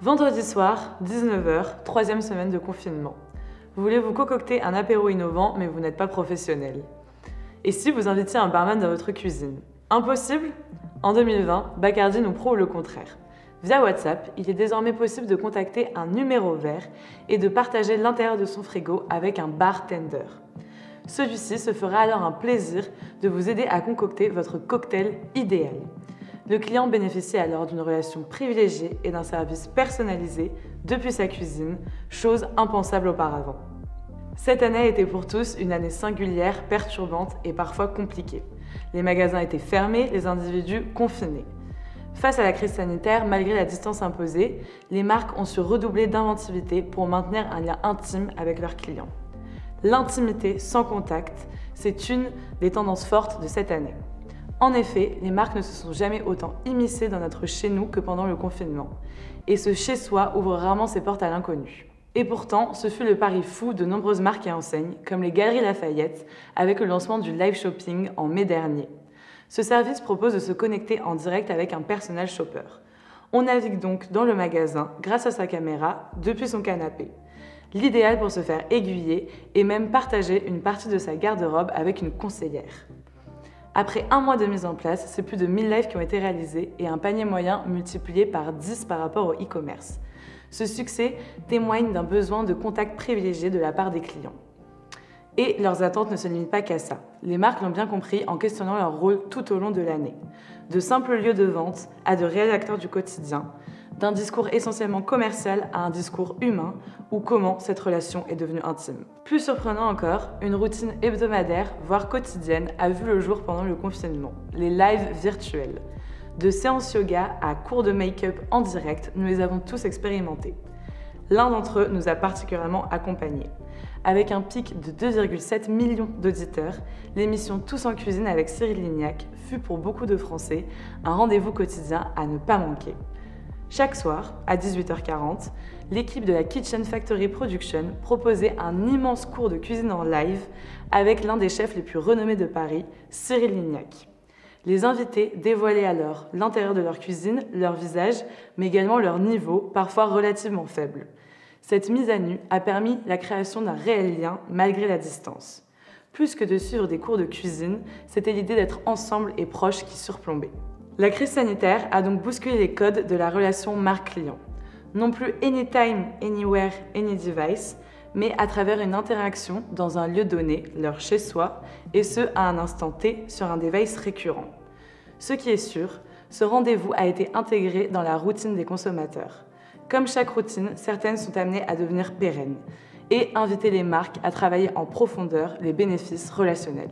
Vendredi soir, 19h, troisième semaine de confinement. Vous voulez vous concocter un apéro innovant, mais vous n'êtes pas professionnel. Et si vous invitiez un barman dans votre cuisine? Impossible? En 2020, Bacardi nous prouve le contraire. Via WhatsApp, il est désormais possible de contacter un numéro vert et de partager l'intérieur de son frigo avec un bartender. Celui-ci se fera alors un plaisir de vous aider à concocter votre cocktail idéal. Le client bénéficie alors d'une relation privilégiée et d'un service personnalisé depuis sa cuisine, chose impensable auparavant. Cette année a été pour tous une année singulière, perturbante et parfois compliquée. Les magasins étaient fermés, les individus confinés. Face à la crise sanitaire, malgré la distance imposée, les marques ont su redoubler d'inventivité pour maintenir un lien intime avec leurs clients. L'intimité sans contact, c'est une des tendances fortes de cette année. En effet, les marques ne se sont jamais autant immiscées dans notre chez-nous que pendant le confinement. Et ce chez-soi ouvre rarement ses portes à l'inconnu. Et pourtant, ce fut le pari fou de nombreuses marques et enseignes, comme les Galeries Lafayette, avec le lancement du live shopping en mai dernier. Ce service propose de se connecter en direct avec un personal shopper. On navigue donc dans le magasin grâce à sa caméra depuis son canapé. L'idéal pour se faire aiguiller et même partager une partie de sa garde-robe avec une conseillère. Après un mois de mise en place, c'est plus de 1000 lives qui ont été réalisés et un panier moyen multiplié par 10 par rapport au e-commerce. Ce succès témoigne d'un besoin de contact privilégié de la part des clients. Et leurs attentes ne se limitent pas qu'à ça. Les marques l'ont bien compris en questionnant leur rôle tout au long de l'année. De simples lieux de vente à de réels acteurs du quotidien, d'un discours essentiellement commercial à un discours humain, ou comment cette relation est devenue intime. Plus surprenant encore, une routine hebdomadaire, voire quotidienne, a vu le jour pendant le confinement, les lives virtuels. De séances yoga à cours de make-up en direct, nous les avons tous expérimentés. L'un d'entre eux nous a particulièrement accompagnés. Avec un pic de 2,7 millions d'auditeurs, l'émission Tous en cuisine avec Cyril Lignac fut pour beaucoup de Français un rendez-vous quotidien à ne pas manquer. Chaque soir, à 18h40, l'équipe de la Kitchen Factory Production proposait un immense cours de cuisine en live avec l'un des chefs les plus renommés de Paris, Cyril Lignac. Les invités dévoilaient alors l'intérieur de leur cuisine, leur visage, mais également leur niveau, parfois relativement faible. Cette mise à nu a permis la création d'un réel lien malgré la distance. Plus que de suivre des cours de cuisine, c'était l'idée d'être ensemble et proches qui surplombait. La crise sanitaire a donc bousculé les codes de la relation marque-client. Non plus anytime, anywhere, any device, mais à travers une interaction dans un lieu donné, leur chez-soi, et ce à un instant T sur un device récurrent. Ce qui est sûr, ce rendez-vous a été intégré dans la routine des consommateurs. Comme chaque routine, certaines sont amenées à devenir pérennes et inviter les marques à travailler en profondeur les bénéfices relationnels.